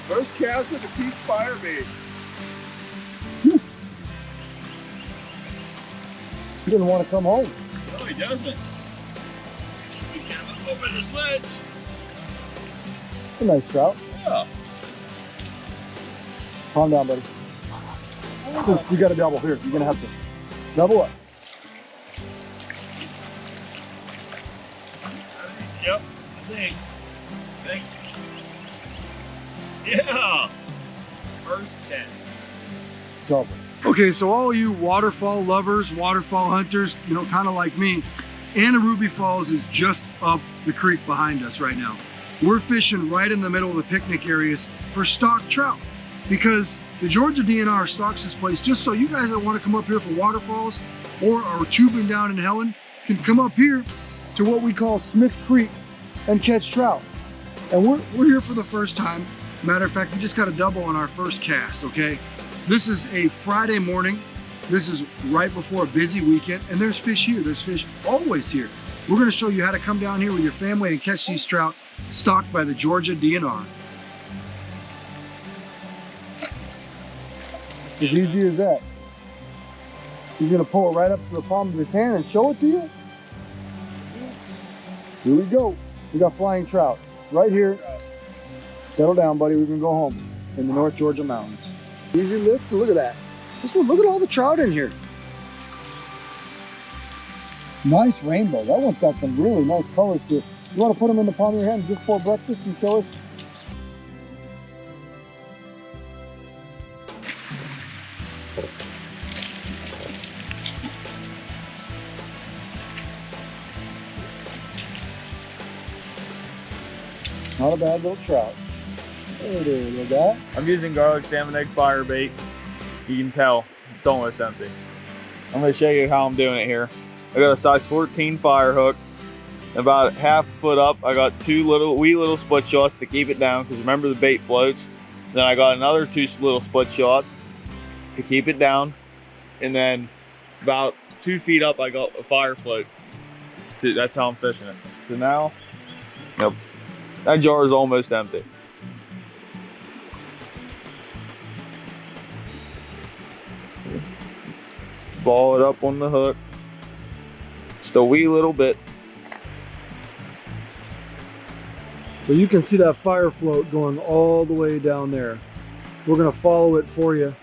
First cast with the peak fire bait. He doesn't want to come home. No, he doesn't. We get him open his legs. A nice trout. Yeah. Calm down, buddy. You got a double here. You're gonna have to double up. Yep, I think. Yeah. First 10. Double. Okay, so all you waterfall lovers, waterfall hunters, you know, kind of like me, Ruby Falls is just up the creek behind us right now. We're fishing right in the middle of the picnic areas for stock trout because the Georgia DNR stocks this place just so you guys that want to come up here for waterfalls or are tubing down in Helen can come up here to what we call Smith Creek and catch trout. And we're here for the first time. Matter of fact, we just got a double on our first cast, okay? This is a Friday morning. This is right before a busy weekend, and there's fish here. There's fish always here. We're gonna show you how to come down here with your family and catch these trout stocked by the Georgia DNR. It's as easy as that. He's gonna pull it right up to the palm of his hand and show it to you. Here we go. We got flying trout right here. Settle down, buddy. We can go home in the North Georgia mountains. Easy lift. Look at that. Look at all the trout in here. Nice rainbow. That one's got some really nice colors to it. You want to put them in the palm of your hand just before breakfast and show us? Not a bad little trout. There it is, look at that. I'm using garlic salmon egg fire bait. You can tell it's almost empty. I'm going to show you how I'm doing it here. I got a size 14 fire hook. About half a foot up, I got two wee little split shots to keep it down because remember the bait floats. Then I got another two little split shots to keep it down. And then about 2 feet up, I got a fire float. That's how I'm fishing it. So now, yep, that jar is almost empty. Ball it up on the hook. Just a wee little bit. So you can see that fire float going all the way down there. We're gonna follow it for you.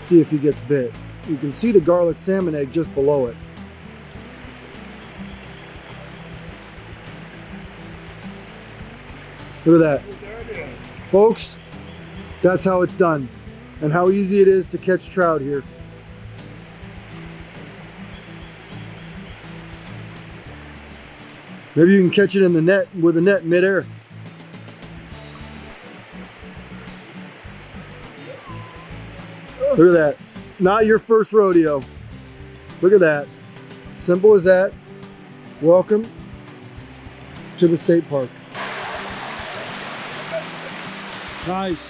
See if he gets bit. You can see the garlic salmon egg just below it. Look at that. Folks, that's how it's done and how easy it is to catch trout here. Maybe you can catch it in the net with a net midair. Look at that. Not your first rodeo. Look at that. Simple as that. Welcome to the state park. Nice.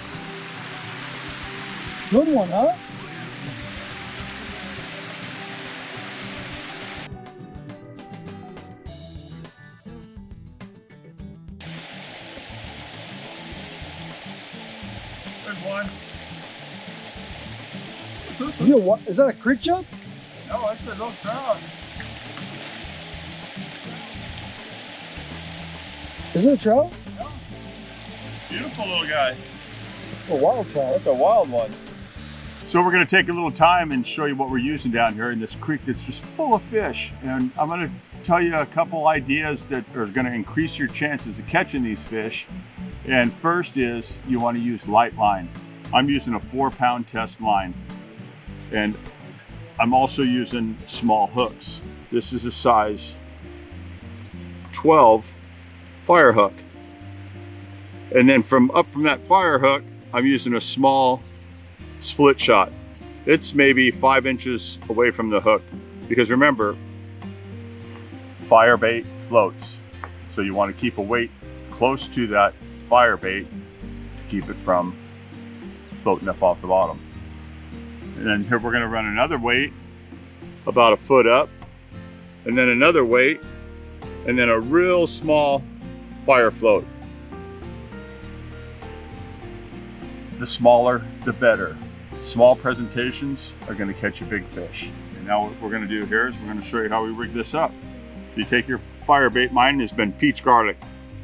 Good one, huh? Good one. Is that a creek jump? No, it's a little trout. Is it a trout? Yeah. Beautiful little guy. A wild trout. That's a wild one. So we're going to take a little time and show you what we're using down here in this creek that's just full of fish. And I'm going to tell you a couple ideas that are going to increase your chances of catching these fish. And first is you want to use light line. I'm using a 4-pound test line. And I'm also using small hooks. This is a size 12 fire hook. And then up from that fire hook, I'm using a small split shot. It's maybe 5 inches away from the hook because remember, fire bait floats. So you want to keep a weight close to that fire bait to keep it from floating up off the bottom. And then here we're going to run another weight about a foot up, and then another weight, and then a real small fire float. the smaller, the better. Small presentations are going to catch you big fish. And now what we're going to do here is we're going to show you how we rig this up. So you take your fire bait. Mine has been peach garlic.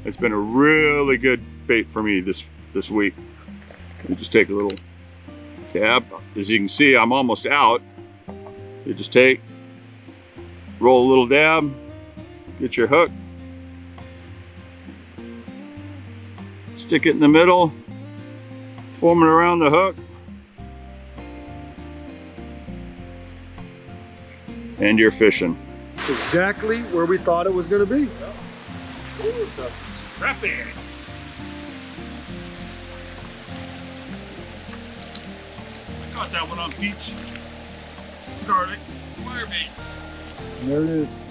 It's been a really good bait for me this week. You just take a little tab. As you can see, I'm almost out. You just take, roll a little dab, get your hook, stick it in the middle, form it around the hook, and you're fishing. Exactly where we thought it was going to be. Ooh, scrappy. I caught that one on peach garlic fire bait. And there it is.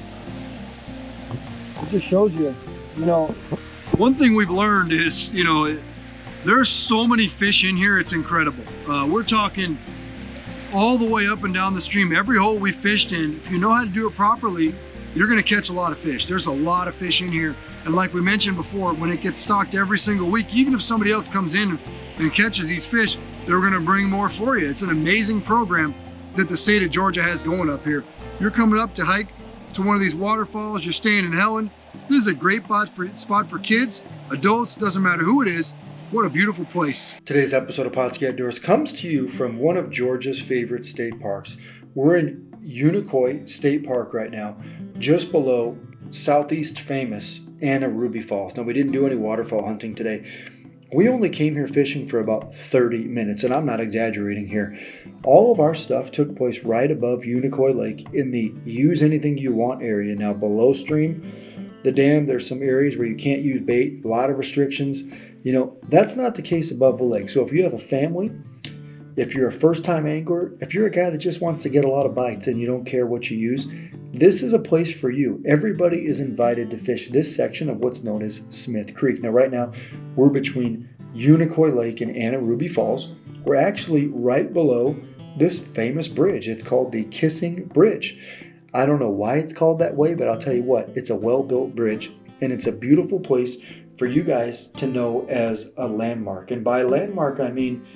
It just shows you, you know, one thing we've learned is, you know, there's so many fish in here, it's incredible. We're talking all the way up and down the stream. Every hole we fished in, if you know how to do it properly, you're gonna catch a lot of fish. There's a lot of fish in here. And like we mentioned before, when it gets stocked every single week, even if somebody else comes in and catches these fish, they're gonna bring more for you. It's an amazing program that the state of Georgia has going up here. You're coming up to hike to one of these waterfalls, you're staying in Helen. This is a great spot for kids, adults, doesn't matter who it is. What a beautiful place. Today's episode of Pautzke Outdoors comes to you from one of Georgia's favorite state parks. We're in Unicoi State Park right now, just below Southeast famous Anna Ruby Falls. Now, we didn't do any waterfall hunting today. We only came here fishing for about 30 minutes, and I'm not exaggerating here. All of our stuff took place right above Unicoi Lake in the use anything you want area. Now, below stream, the dam, there's some areas where you can't use bait, a lot of restrictions. You know, that's not the case above the lake. So if you have a family, if you're a first-time angler, if you're a guy that just wants to get a lot of bites and you don't care what you use, this is a place for you. Everybody is invited to fish this section of what's known as Smith Creek. Now, right now, we're between Unicoi Lake and Anna Ruby Falls. We're actually right below this famous bridge. It's called the Kissing Bridge. I don't know why it's called that way, but I'll tell you what, it's a well-built bridge, and it's a beautiful place for you guys to know as a landmark. And by landmark, I mean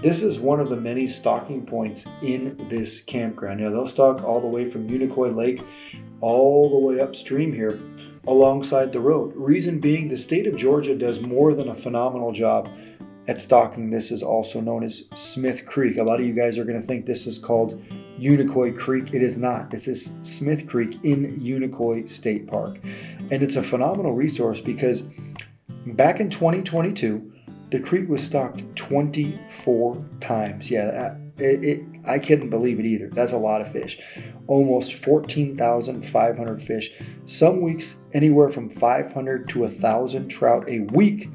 this is one of the many stocking points in this campground. You know, they'll stock all the way from Unicoi Lake all the way upstream here alongside the road. Reason being, the state of Georgia does more than a phenomenal job at stocking. This is also known as Smith Creek. A lot of you guys are going to think this is called Unicoi Creek. It is not. This is Smith Creek in Unicoi State Park. And it's a phenomenal resource because back in 2022, the creek was stocked 24 times. Yeah, I couldn't believe it either. That's a lot of fish. Almost 14,500 fish. Some weeks, anywhere from 500 to 1,000 trout a week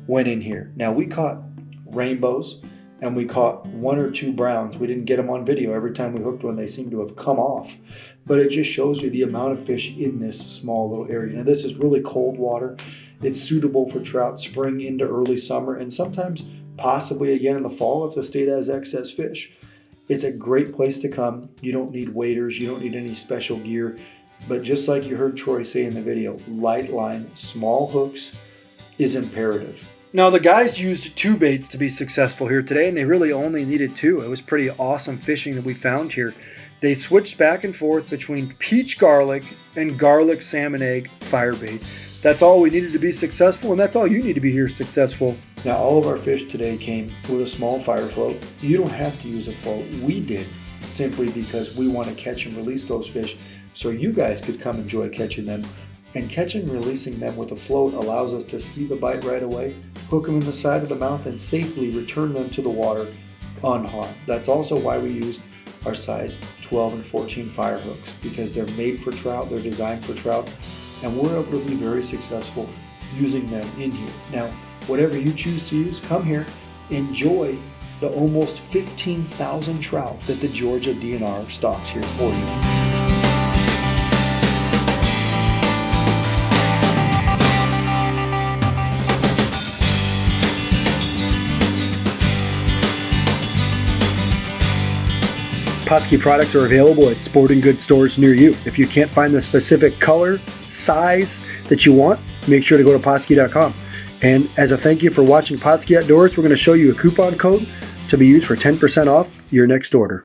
went in here. Now, we caught rainbows and we caught one or two browns. We didn't get them on video. Every time we hooked one, they seemed to have come off. But it just shows you the amount of fish in this small little area. Now, this is really cold water. It's suitable for trout spring into early summer and sometimes possibly again in the fall if the state has excess fish. It's a great place to come. You don't need waders. You don't need any special gear. But just like you heard Troy say in the video, light line, small hooks is imperative. Now, the guys used two baits to be successful here today, and they really only needed two. It was pretty awesome fishing that we found here. They switched back and forth between peach garlic and garlic salmon egg fire bait. That's all we needed to be successful, and that's all you need to be here successful. Now, all of our fish today came with a small fire float. You don't have to use a float. We did, simply because we want to catch and release those fish so you guys could come enjoy catching them. And catching and releasing them with a float allows us to see the bite right away, hook them in the side of the mouth, and safely return them to the water unharmed. That's also why we used our size 12 and 14 fire hooks, because they're made for trout, they're designed for trout, and we're able to be very successful using them in here. Now, whatever you choose to use, come here, enjoy the almost 15,000 trout that the Georgia DNR stocks here for you. Pautzke products are available at sporting goods stores near you. If you can't find the specific color, size that you want, make sure to go to Pautzke.com. And as a thank you for watching Pautzke Outdoors, we're going to show you a coupon code to be used for 10% off your next order.